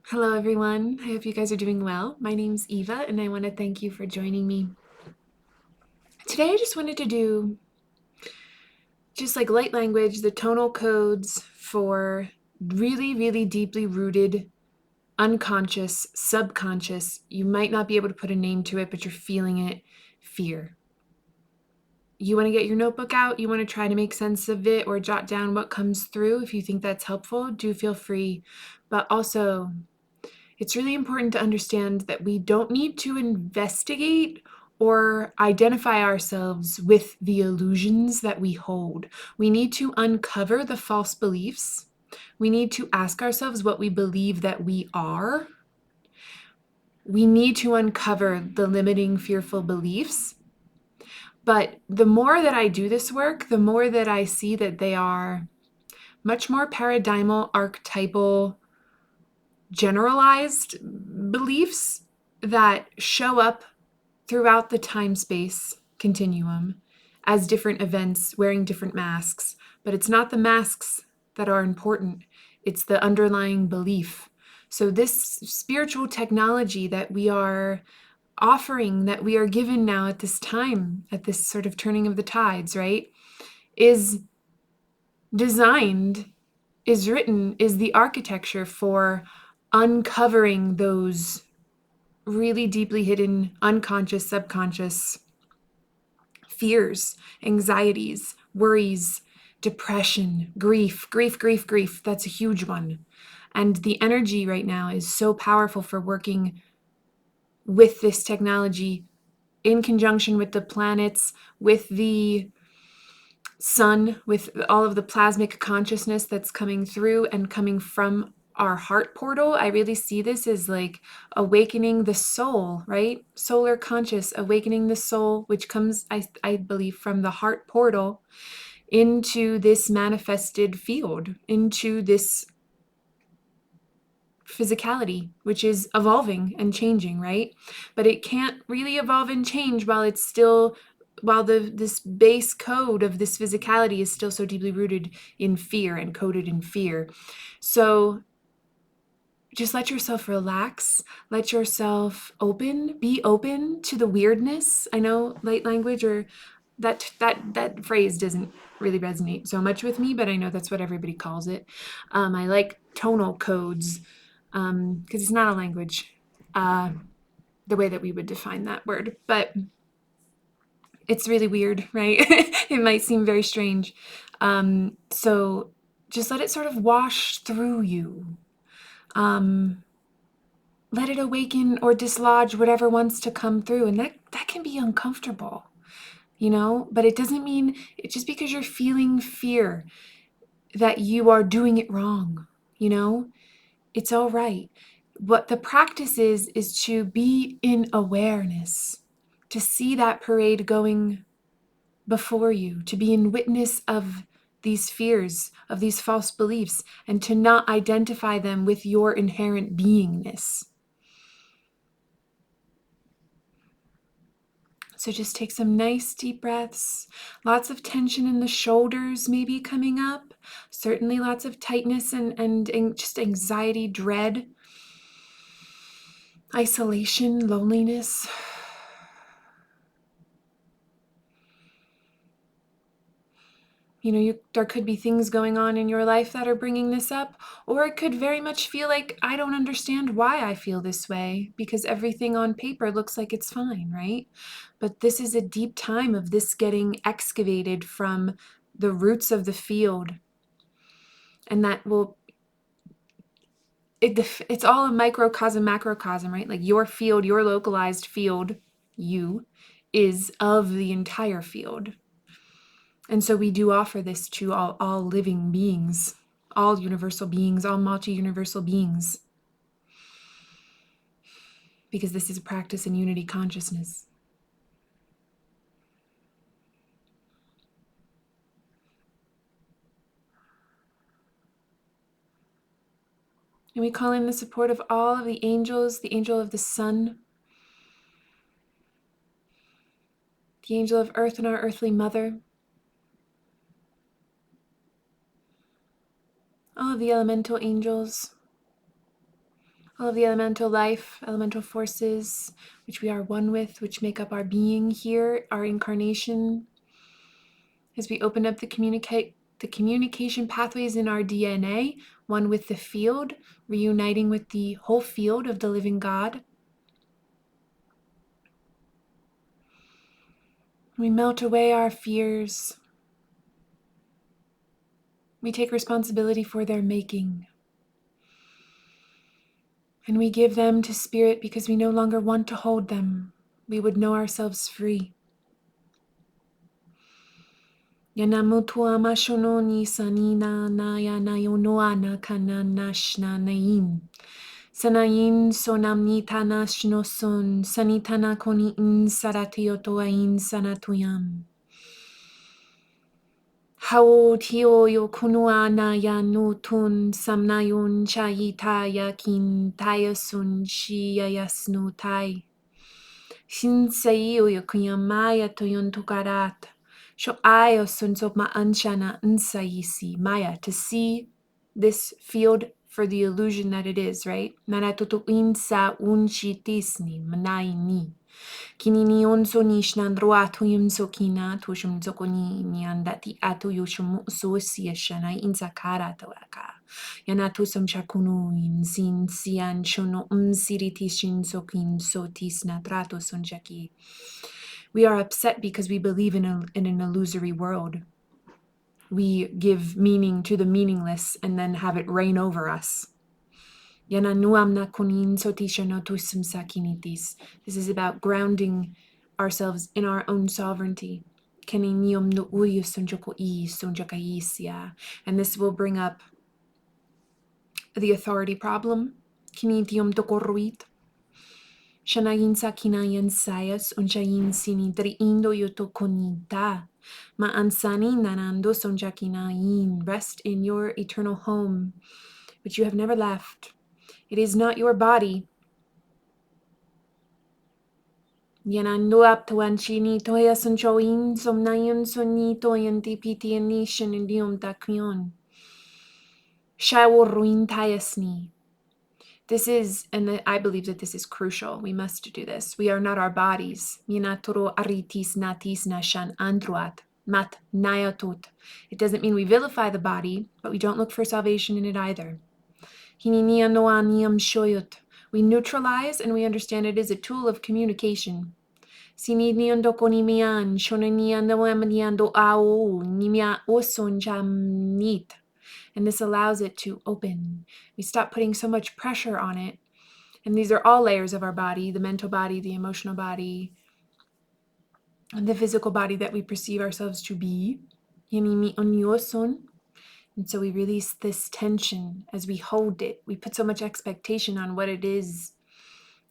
Hello, everyone. I hope you guys are doing well. My name's Eva, and I want to thank you for joining me. Today, I just wanted to do just like light language, the tonal codes for really, really deeply rooted, unconscious, subconscious. You might not be able to put a name to it, but you're feeling it, fear. You want to get your notebook out, you want to try to make sense of it or jot down what comes through. If you think that's helpful, do feel free. But also, it's really important to understand that we don't need to investigate or identify ourselves with the illusions that we hold. We need to uncover the false beliefs. We need to ask ourselves what we believe that we are. We need to uncover the limiting, fearful beliefs. But the more that I do this work, the more that I see that they are much more paradigmal, archetypal, generalized beliefs that show up throughout the time-space continuum as different events wearing different masks. But it's not the masks that are important, it's the underlying belief. So this spiritual technology that we are offering, that we are given now at this time, at this sort of turning of the tides, right, is designed, is written, is the architecture for uncovering those really deeply hidden, unconscious, subconscious fears, anxieties, worries, depression, grief, grief, grief, grief. That's a huge one. And the energy right now is so powerful for working with this technology in conjunction with the planets, with the sun, with all of the plasmic consciousness that's coming through and coming from our heart portal. I really see this as like awakening the soul, right? Solar conscious, awakening the soul, which comes, I believe, from the heart portal into this manifested field, into this physicality, which is evolving and changing, right? But it can't really evolve and change while this base code of this physicality is still so deeply rooted in fear and coded in fear. So just let yourself relax, let yourself be open to the weirdness. I know light language or that phrase doesn't really resonate so much with me, but I know that's what everybody calls it. I like tonal codes because it's not a language, the way that we would define that word, but it's really weird, right? It might seem very strange. So just let it sort of wash through you. Let it awaken or dislodge whatever wants to come through, and that can be uncomfortable, but it doesn't mean just because you're feeling fear that you are doing it wrong. It's all right. What the practice is to be in awareness, to see that parade going before you, to be in witness of these fears, of these false beliefs, and to not identify them with your inherent beingness. So just take some nice deep breaths. Lots of tension in the shoulders maybe coming up. Certainly lots of tightness and just anxiety, dread, isolation, loneliness. There could be things going on in your life that are bringing this up, or it could very much feel like I don't understand why I feel this way because everything on paper looks like it's fine, right? But this is a deep time of this getting excavated from the roots of the field, and it's all a microcosm, macrocosm, right? Like your field, your localized field, you, is of the entire field. And so we do offer this to all living beings, all universal beings, all multi-universal beings, because this is a practice in unity consciousness. And we call in the support of all of the angels, the angel of the sun, the angel of earth and our earthly mother, all of the elemental angels, all of the elemental life, elemental forces, which we are one with, which make up our being here, our incarnation, as we open up the communication pathways in our DNA, one with the field, reuniting with the whole field of the living God. We melt away our fears. We take responsibility for their making. And we give them to Spirit because we no longer want to hold them. We would know ourselves free. Yanamutua mashononi sanina naya nayonoana kananashna nain. Sanayin sonamnita nashnoson sanitana koni in saratiotoain sanatuyam. Hao tio yo kunua na ya no tun samnayon chayita yakin tayasun shiyayasno tai. Shinsaiyo yo kunyamaya toyon tukarat. Sho ayo sunsop ma anshana unsayisi maya, to see this field for the illusion that it is, right? Naratoto insa unchitisni manaini. Kinini onso nishnandro atu yumso kina tushum zokoni niandati atu yushum sosia shana insakara toaka. Yanatu sam shakunu in sin sian shono siritishin sokin sotis natrato sonjaki. We are upset because we believe in an illusory world. We give meaning to the meaningless and then have it reign over us. This is about grounding ourselves in our own sovereignty. And this will bring up the authority problem. Shanayin sakinayan sayas unchayin sinidri indo yotokonita. Ma ansani nanando sonjakinayin. Rest in your eternal home, which you have never left. It is not your body. Yanando aptuanchini toya sonchoin somnayon soni toyan tipitiani shanidium takyon. Shawo ruin tayasni. This is, and I believe that this is crucial. We must do this. We are not our bodies. Minatoro aritis natis nashan andruat. Mat nayatut. It doesn't mean we vilify the body, but we don't look for salvation in it either. Hininiya noaniam shoyut. We neutralize and we understand it is a tool of communication. Sininiando konimian, shonaniando amaniando ao, nimia oson jamnit. And this allows it to open. We stop putting so much pressure on it. And these are all layers of our body, the mental body, the emotional body, and the physical body that we perceive ourselves to be. And so we release this tension as we hold it. We put so much expectation on what it is.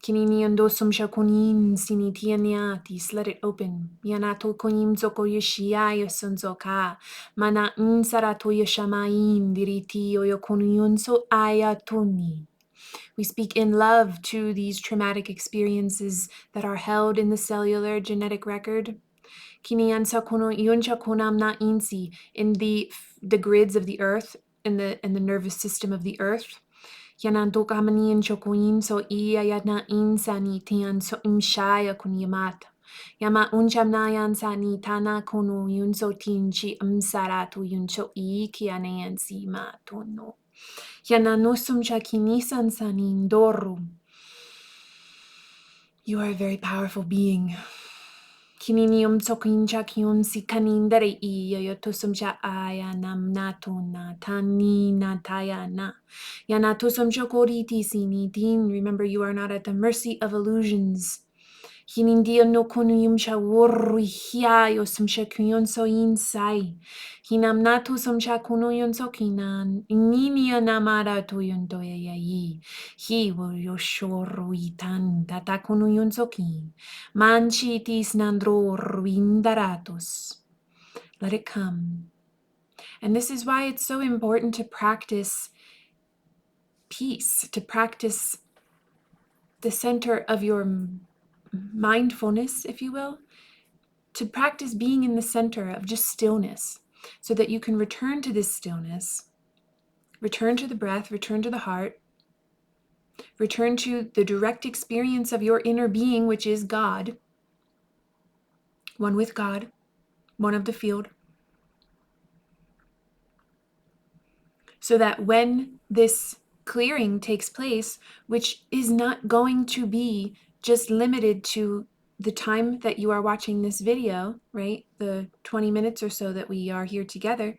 Let it open. Yanato konim zoko yeshia sonzoka. Mana insarato yeshamain diriti oyokonuyunso ayatoni. We speak in love to these traumatic experiences that are held in the cellular genetic record. Kiniansa kono yuncha konamna insi, in the grids of the earth, in the nervous system of the earth. Yananto kamanian chokuin so iyayatna insani tian so imshaya kunyamat. Yama unchamnayan sani tana kono yunso tinchi amsaratu yunso ikianayan si matono. Yananosum chakinisan sanin dorum. You are a very powerful being. Kininium sokin chakyun si kanindare iya yotosum cha aya nam natona tani natayana. Yanatosum chokoriti sinitin. Remember, you are not at the mercy of illusions. Hinindia no konuyum cha worri hiayo sum chakyun so insai. Hinam natu sum cha konuyon so kinan. Ninia namara tuyun toyayi. He will yoshoruitan tata konuyon so kin. Manchitis nandro ruindaratus. Let it come. And this is why it's so important to practice peace, to practice the center of your mindfulness, if you will, to practice being in the center of just stillness so that you can return to this stillness, return to the breath, return to the heart, Return to the direct experience of your inner being, which is God, one with God, one of the field. So that when this clearing takes place, which is not going to be just limited to the time that you are watching this video, right? The 20 minutes or so that we are here together,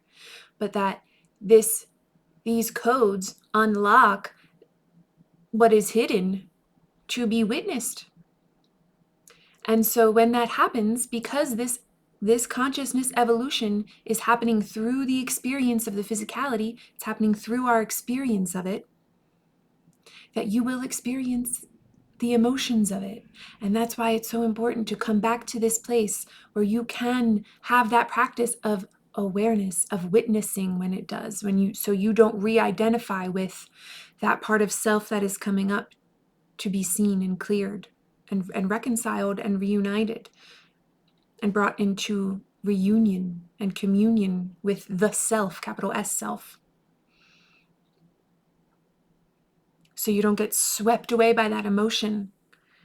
but that these codes unlock what is hidden to be witnessed. And so when that happens, because this consciousness evolution is happening through the experience of the physicality, it's happening through our experience of it, that you will experience the emotions of it. And that's why it's so important to come back to this place where you can have that practice of awareness, of witnessing when it does, so you don't re-identify with that part of self that is coming up to be seen and cleared and reconciled and reunited and brought into reunion and communion with the self, capital S self. So you don't get swept away by that emotion,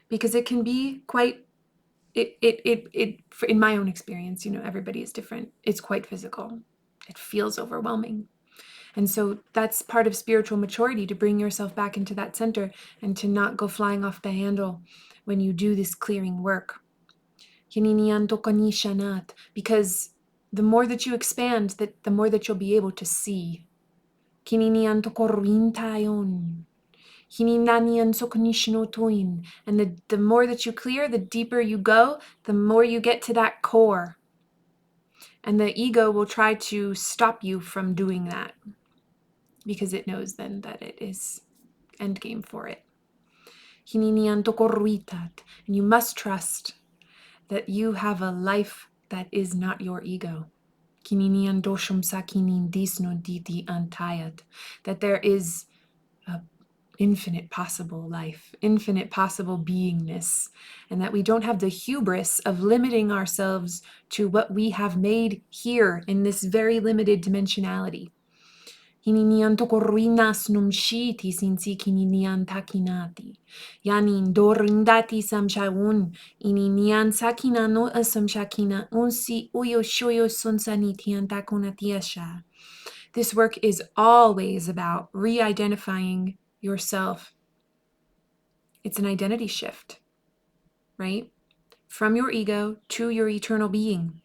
because it can be quite, in my own experience, everybody is different. It's quite physical. It feels overwhelming. And so that's part of spiritual maturity, to bring yourself back into that center and to not go flying off the handle when you do this clearing work. Because the more that you expand, the more that you'll be able to see. And the more that you clear, the deeper you go, the more you get to that core. And the ego will try to stop you from doing that, because it knows then that it is endgame for it. And you must trust that you have a life that is not your ego. That there is a infinite possible life, infinite possible beingness, and that we don't have the hubris of limiting ourselves to what we have made here in this very limited dimensionality. Hininian tokorrinas numshiti sinsi kininian takinati. Yanin dorindati samshaun, ininian sakina no asamshakina unsi uyo shoyo sunsanitian takonatiasha. This work is always about re-identifying yourself. It's an identity shift, right? From your ego to your eternal being,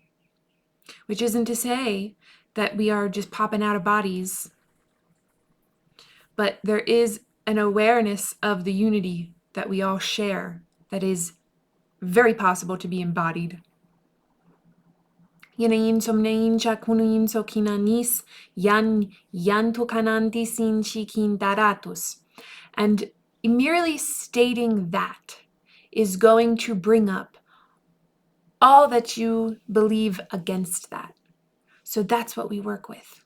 which isn't to say that we are just popping out of bodies, but there is an awareness of the unity that we all share that is very possible to be embodied. And merely stating that is going to bring up all that you believe against that. So that's what we work with.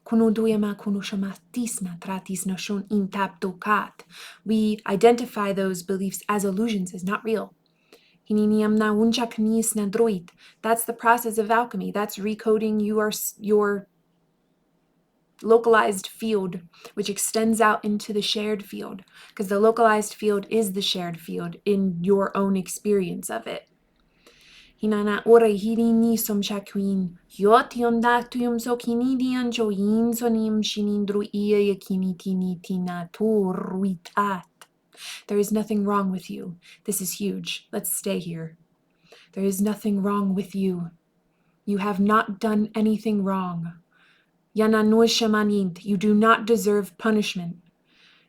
We identify those beliefs as illusions, as not real. That's the process of alchemy. That's recoding your localized field, which extends out into the shared field, because the localized field is the shared field in your own experience of it. Hinana ore hirini somshakwin yotium dactium so kinidian join sonim shinindru ia yakinitini tina ruitat. There is nothing wrong with you. This is huge. Let's stay here. There is nothing wrong with you. You have not done anything wrong. Yananu shamanint. You do not deserve punishment.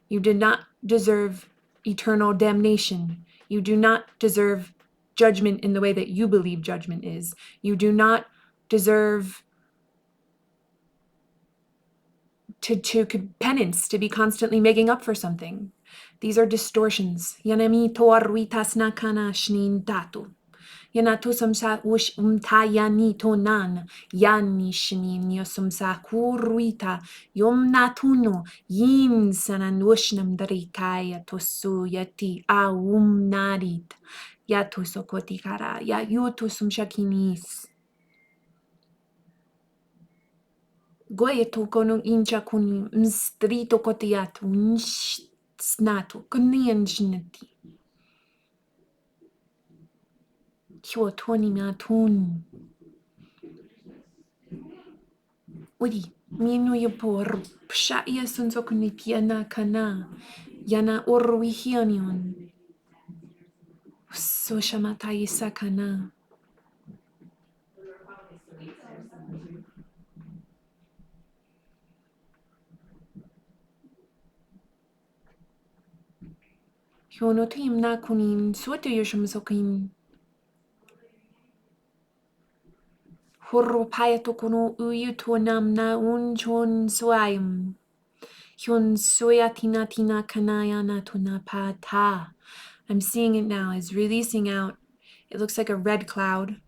You do not deserve eternal damnation. You do not deserve judgment in the way that you believe judgment is. You do not deserve to penance, to be constantly making up for something. These are distortions. Yanami toaruitas nakana shnin tatu. Yanatu samsa ush umtayani tonan. Yani shnin yosumsa kuruita. Yom natuno yin sanan ushnam daritaya tosu yati narit. Yatu sokotikara. Ya yutu sumshakinis. Goye to kono incha kuni mstrito kotiat Snato Kunianshinati. Kyotoni Matun. Udi. Minu Yapor Pshaya Sunsokunipiana Kana. Yana Orwihianion. Soshamatai Sakana. Hyonotim Nakunin Suatayusham Sokin. Horropayatokono Uyutonam na Unchon Swayam. Hyun Soyatina Tina Kanaya Natuna Pata. I'm seeing it now as releasing out. It looks like a red cloud,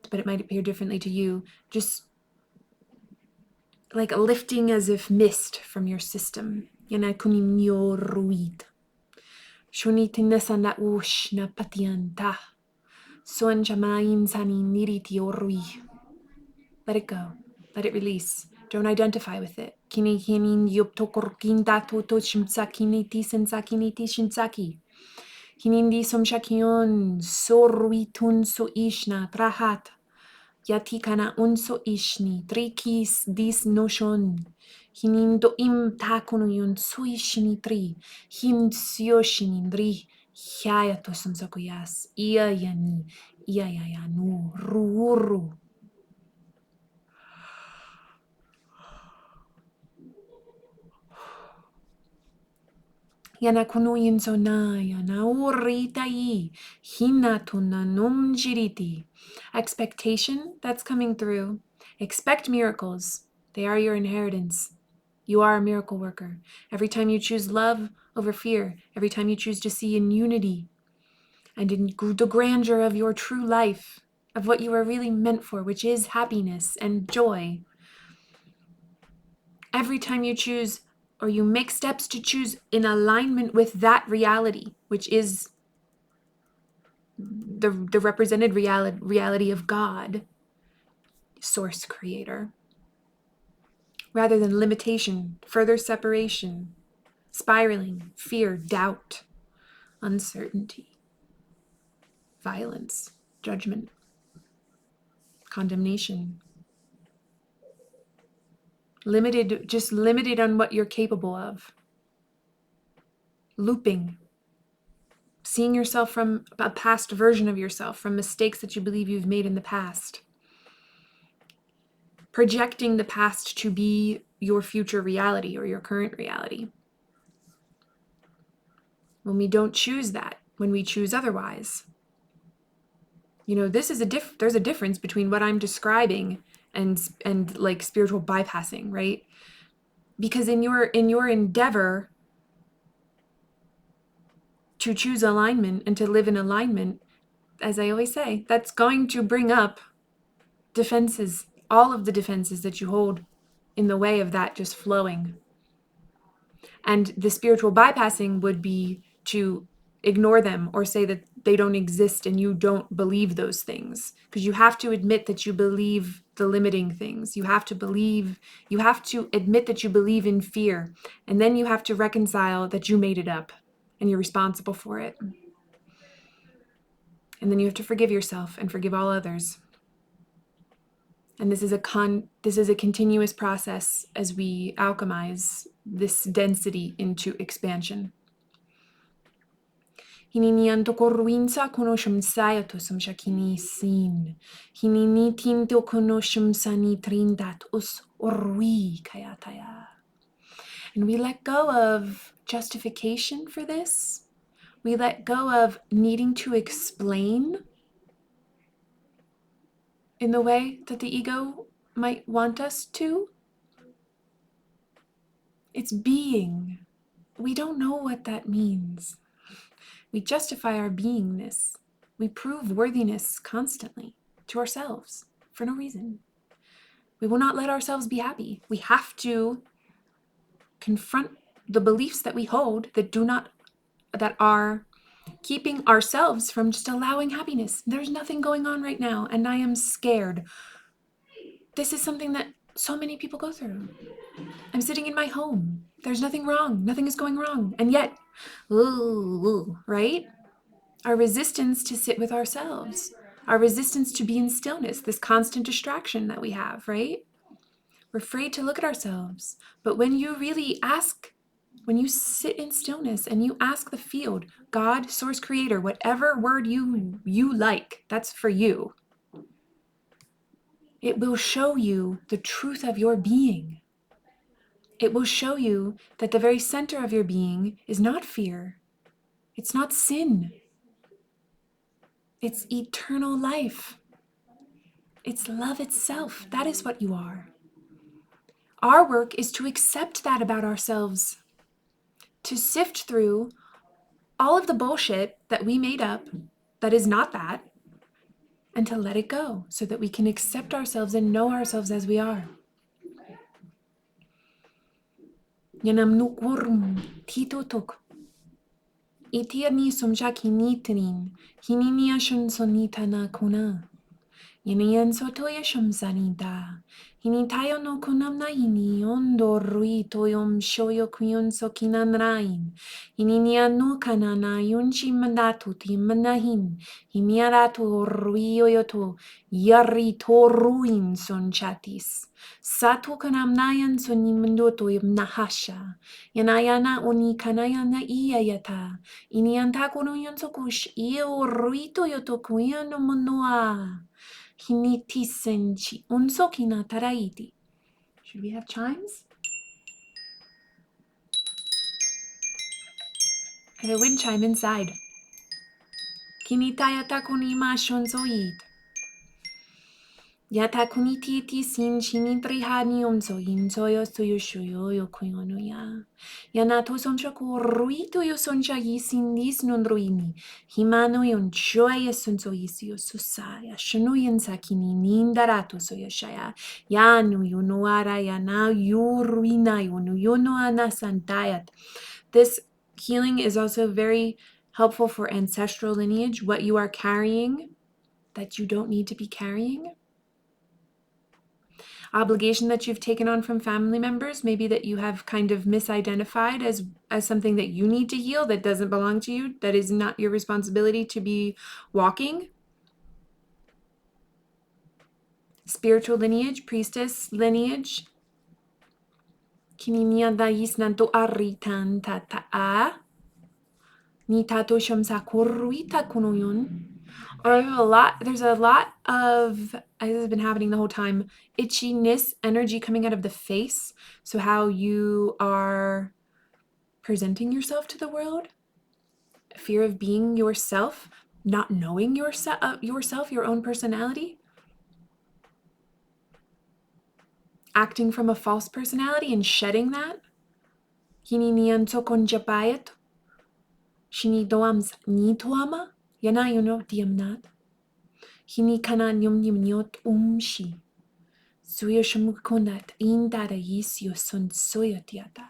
but it might appear differently to you. Just like lifting as if mist from your system. Yanakuninyo ruid. Shonitinasana ushna patianta. Son jamain sani niriti orui. Let it go. Let it release. Don't identify with it. Kini kinin yoptokorkinta toto shimsakiniti sensakiniti shinsaki. Hinindi somshakion sorwitun so ishna prahat. Yatikana unso ishni trikis dis noshon. Hinindo im takunuyun suishni tri. Hin sioshini dri. Hyayato somsakuyas. Iya yani. Iya yayanu. Ruuru. Yanakunuyin sonaya nauritai hinatuna numjiriti. Expectation, that's coming through. Expect miracles. They are your inheritance. You are a miracle worker. Every time you choose love over fear, every time you choose to see in unity and in the grandeur of your true life, of what you are really meant for, which is happiness and joy. Every time you choose or you make steps to choose in alignment with that reality, which is the represented reality of God, source creator, rather than limitation, further separation, spiraling, fear, doubt, uncertainty, violence, judgment, condemnation, just limited on what you're capable of, looping, seeing yourself from a past version of yourself, from mistakes that you believe you've made in the past, projecting the past to be your future reality or your current reality. When we don't choose that, when we choose otherwise, this is there's a difference between what I'm describing and like spiritual bypassing, right? Because in your endeavor to choose alignment and to live in alignment, as I always say, that's going to bring up defenses, all of the defenses that you hold in the way of that just flowing. And the spiritual bypassing would be to ignore them or say that they don't exist and you don't believe those things. Because you have to admit that you believe the limiting things. You have to admit that you believe in fear. And then you have to reconcile that you made it up and you're responsible for it. And then you have to forgive yourself and forgive all others. And this is a continuous process as we alchemize this density into expansion. Hininian tokorwinsa konoshum sayato samshakini sin. Hinini tinto konoshum sani trindat us orwi kayataya. And we let go of justification for this. We let go of needing to explain in the way that the ego might want us to. It's being. We don't know what that means. We justify our beingness. We prove worthiness constantly to ourselves for no reason. We will not let ourselves be happy. We have to confront the beliefs that we hold that are keeping ourselves from just allowing happiness. There's nothing going on right now, and I am scared. This is something that so many people go through. I'm sitting in my home. There's nothing wrong. Nothing is going wrong. And yet, ooh, right? Our resistance to sit with ourselves, our resistance to be in stillness, this constant distraction that we have, right? We're afraid to look at ourselves. But when you really ask, when you sit in stillness and you ask the field, God, source creator, whatever word you like, that's for you. It will show you the truth of your being. It will show you that the very center of your being is not fear. It's not sin. It's eternal life. It's love itself. That is what you are. Our work is to accept that about ourselves, to sift through all of the bullshit that we made up that is not that, and to let it go so that we can accept ourselves and know ourselves as we are. Yanam nukurum titutuk. Itiani sumja kinitrin. Hininia shun sonitana kuna. Yanian sotoya shamsanita. Hini tayo no kunamna hini ondo rui toyom shoyo kuyun sokinan rain. Hini nianu kanana yunchi mandatu timanahin. Himiaratu ruio yoto yari to ruin son chatis. Satu kanamnayan soni mandoto nahasha. Yanayana oni kanayana iyayata. Inianta kunuyun sokush iyo ruito yoto kuyano monoa. Hinitisenchi unsokina taraiti. Should we have chimes? I have a wind chime inside. Kinitayata kunima shonzoid. Yata kunititi sin chinitrihani umso insoyo suyushuyo yokuyono ya. Yanato soncha ruito yo soncha yisindis non ruini. Himano yon joya sonso yisio susaya. Shanuyan sakini nindarato soyoshaya. Yanu yunoara yana yuruina yono anasantayat. This healing is also very helpful for ancestral lineage, what you are carrying that you don't need to be carrying. Obligation that you've taken on from family members, maybe that you have kind of misidentified as something that you need to heal, that doesn't belong to you, that is not your responsibility to be walking. Spiritual lineage, priestess lineage. Kininiandais nanto aritan tata'a. Ni tato shamsa kuruita kunoyun. There's a lot of, this has been happening the whole time, itchiness, energy coming out of the face. So how you are presenting yourself to the world, fear of being yourself, not knowing yourself, your own personality, acting from a false personality and shedding that. Hininianto konjapayat, shinidoams nituama, yanayuno diamnat. Hini kanan yum yot umshi. Suyo shamukonat indara yisyo son soyotiata.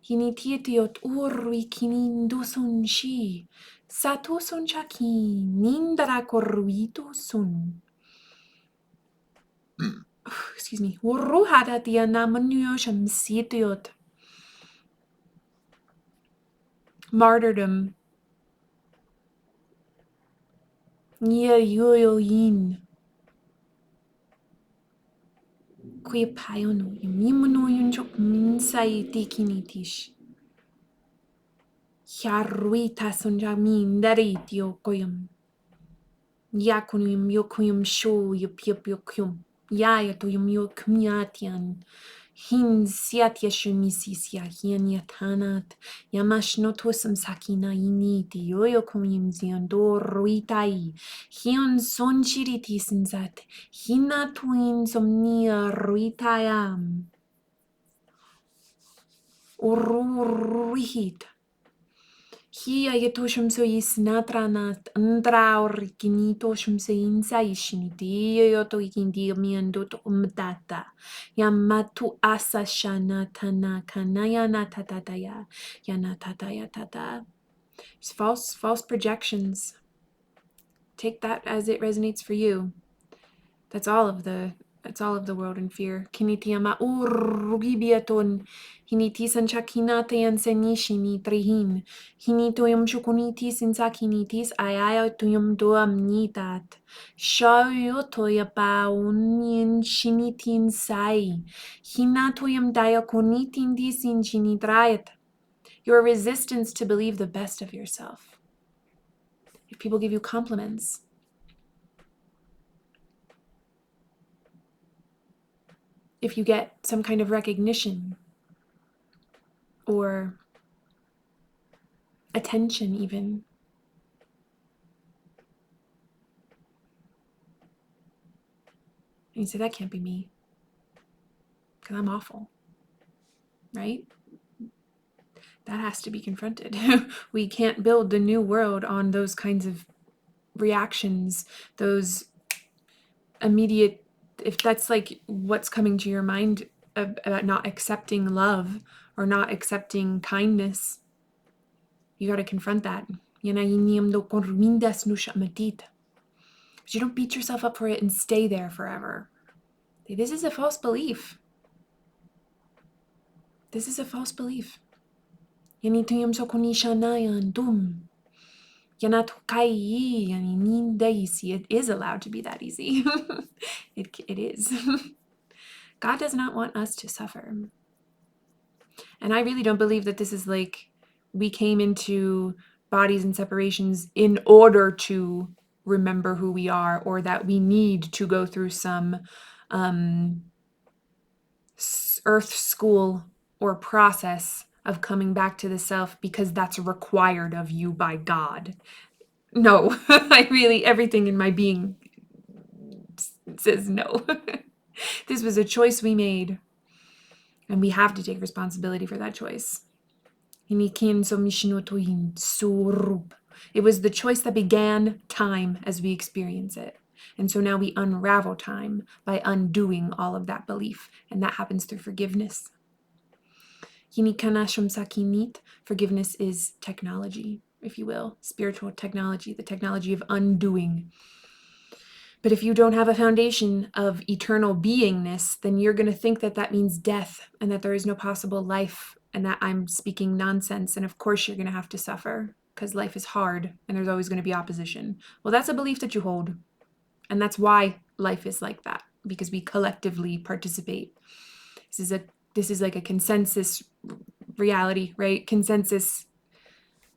Hini tietiot urwi kinin dusun shi. Sato son chaki nindara korruito sun. Excuse me. Uruhada diana manuyo shamsitiot. Martyrdom. Nia yoyo yin. Kuya payono yimimuno yunjok minsai tikinitish. Hyaruita sonjamin daritio koyam. Yakunum yokuyum sho yokyum. Yayatuyum yokmiatian. Hin siatya shumisisya hian yatanat. Yamashnotusam sakina initi yoyokumim ziandor ruitai. Hion sonchiriti sinzat. Hinatuin somnia ruitayam. Ururihit. Hi ayetoshum so yisnatranat andraur kinitoshum se insaishiniti yoto ikindi miando to umdata yamatu asashana tana kanayana tatataya yanatataya tata. False projections. Take that as it resonates for you. That's all of the It's all of the world in fear. Kinitiyama urugibiaton. Hinitisan chakinatayan senishini trihin. Hinitoyum shukunitis insakinitis ayayotuyum duamnitat. Shayotoya paunyin shinitin sai. Hinatoyum diakonitin disin shinitrayat. Your resistance to believe the best of yourself. If people give you compliments, if you get some kind of recognition or attention even, and you say, that can't be me, because I'm awful, right? That has to be confronted. We can't build the new world on those kinds of reactions, those immediate, if that's like what's coming to your mind about not accepting love or not accepting kindness, you got to confront that. But you don't beat yourself up for it and stay there forever. This is a false belief. This is a false belief. It is allowed to be that easy. It is. God does not want us to suffer. And I really don't believe that this is like we came into bodies and separations in order to remember who we are, or that we need to go through some earth school or process of coming back to the self because that's required of you by God. No, everything in my being says no. This was a choice we made, and we have to take responsibility for that choice. It was the choice that began time as we experience it. And so now we unravel time by undoing all of that belief. And that happens through forgiveness. Forgiveness is technology, if you will, spiritual technology, the technology of undoing. But if you don't have a foundation of eternal beingness, then you're going to think that that means death and that there is no possible life and that I'm speaking nonsense. And of course, you're going to have to suffer because life is hard and there's always going to be opposition. Well, that's a belief that you hold. And that's why life is like that, because we collectively participate. This is like a consensus reality, right? Consensus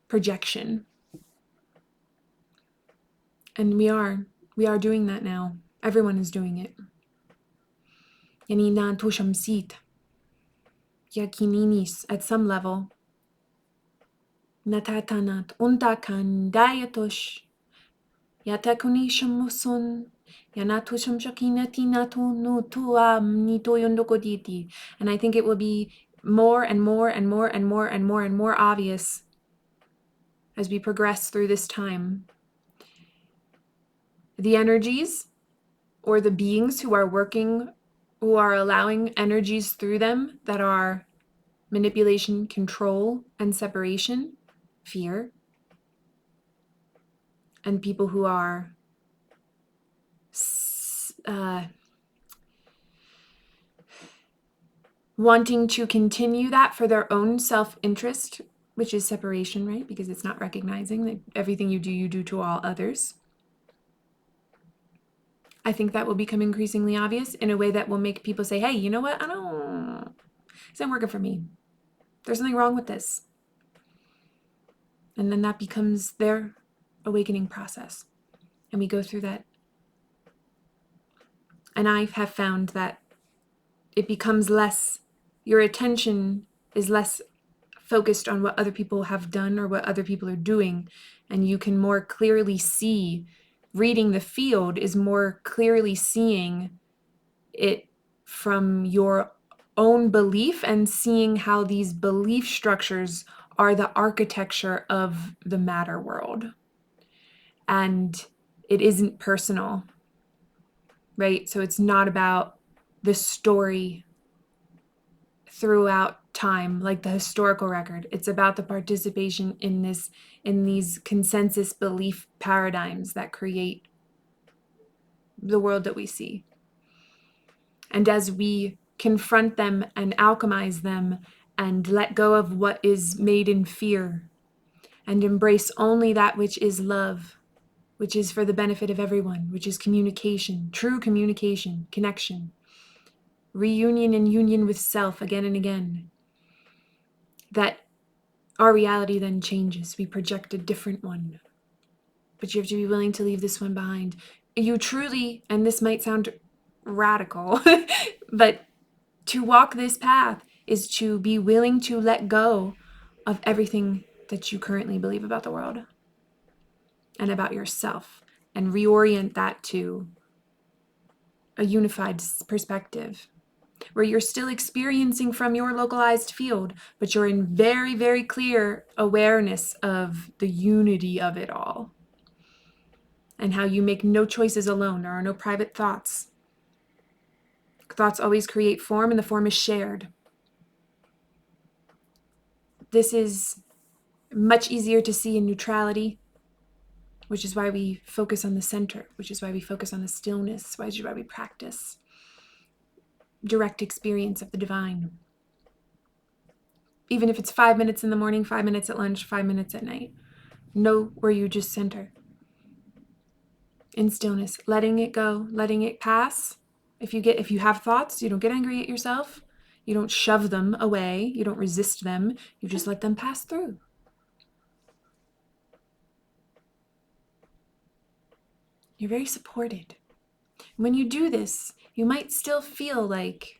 projection. And we are doing that now. Everyone is doing it. At some level. Natatanat untakan dayatosh. Yatakunishamusun. Yanatusham shakinati nutuam nitoyondokoditi. And I think it will be more and more and more and more and more and more obvious as we progress through this time. The energies or the beings who are working, who are allowing energies through them that are manipulation, control, and separation, fear, and people who are wanting to continue that for their own self-interest, which is separation, right? Because it's not recognizing that everything you do to all others. I think that will become increasingly obvious in a way that will make people say, hey, you know what? It's not working for me. There's something wrong with this. And then that becomes their awakening process. And we go through that. And I have found that it becomes less, your attention is less focused on what other people have done or what other people are doing. And you can more clearly see, reading the field is more clearly seeing it from your own belief and seeing how these belief structures are the architecture of the matter world. And it isn't personal, right? So it's not about the story throughout time, like the historical record. It's about the participation in these consensus belief paradigms that create the world that we see. And as we confront them and alchemize them and let go of what is made in fear and embrace only that which is love, which is for the benefit of everyone, which is communication, true communication, connection, reunion and union with self again and again, that our reality then changes. We project a different one. But you have to be willing to leave this one behind. You truly, and this might sound radical, but to walk this path is to be willing to let go of everything that you currently believe about the world and about yourself, and reorient that to a unified perspective where you're still experiencing from your localized field, but you're in very, very clear awareness of the unity of it all and how you make no choices alone. There are no private thoughts. Thoughts always create form, and the form is shared. This is much easier to see in neutrality, which is why we focus on the center, which is why we focus on the stillness, which is why we practice direct experience of the divine. Even if it's 5 minutes in the morning, 5 minutes at lunch, 5 minutes at night. Know where you just center. In stillness, letting it go, letting it pass. If you have thoughts, you don't get angry at yourself. You don't shove them away. You don't resist them. You just let them pass through. You're very supported. When you do this, you might still feel like,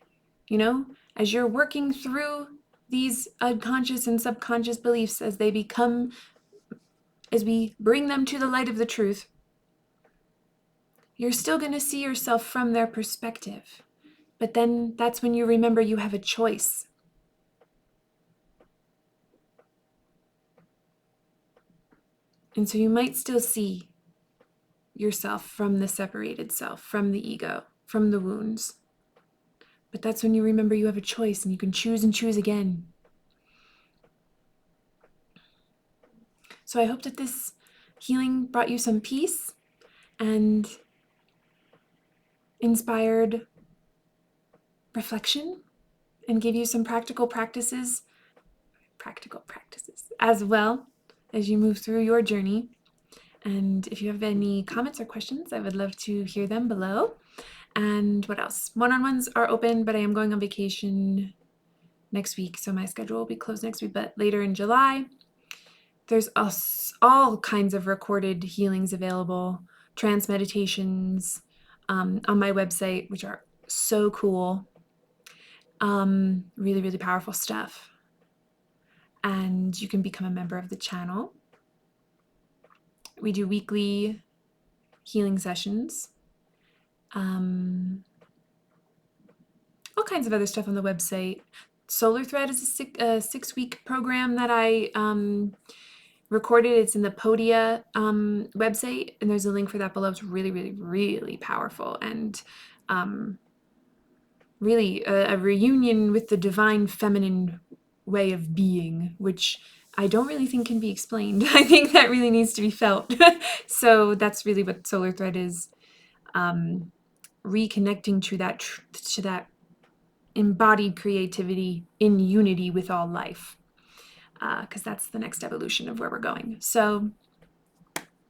as you're working through these unconscious and subconscious beliefs as we bring them to the light of the truth, you're still going to see yourself from their perspective. But then that's when you remember you have a choice. And so you might still see yourself from the separated self, from the ego, from the wounds. But that's when you remember you have a choice and you can choose and choose again. So I hope that this healing brought you some peace and inspired reflection and gave you some practical practices as well as you move through your journey. And if you have any comments or questions, I would love to hear them below. And what else? One-on-ones are open, but I am going on vacation next week, so my schedule will be closed next week, but later in July. There's all kinds of recorded healings available, trance meditations on my website, which are so cool. Really, really powerful stuff. And you can become a member of the channel. We do weekly healing sessions. All kinds of other stuff on the website. Solar Thread is a 6-week program that I recorded. It's in the Podia website, and there's a link for that below. It's really, really, really powerful, and really a reunion with the divine feminine way of being, which I don't really think can be explained. I think that really needs to be felt. So that's really what Solar Thread is, reconnecting to that embodied creativity in unity with all life, because that's the next evolution of where we're going. So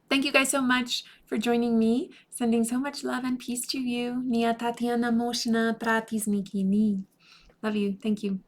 thank you guys so much for joining me. Sending so much love and peace to you. Nia Tatiana Moshna Pratis Nikini. Love you. Thank you.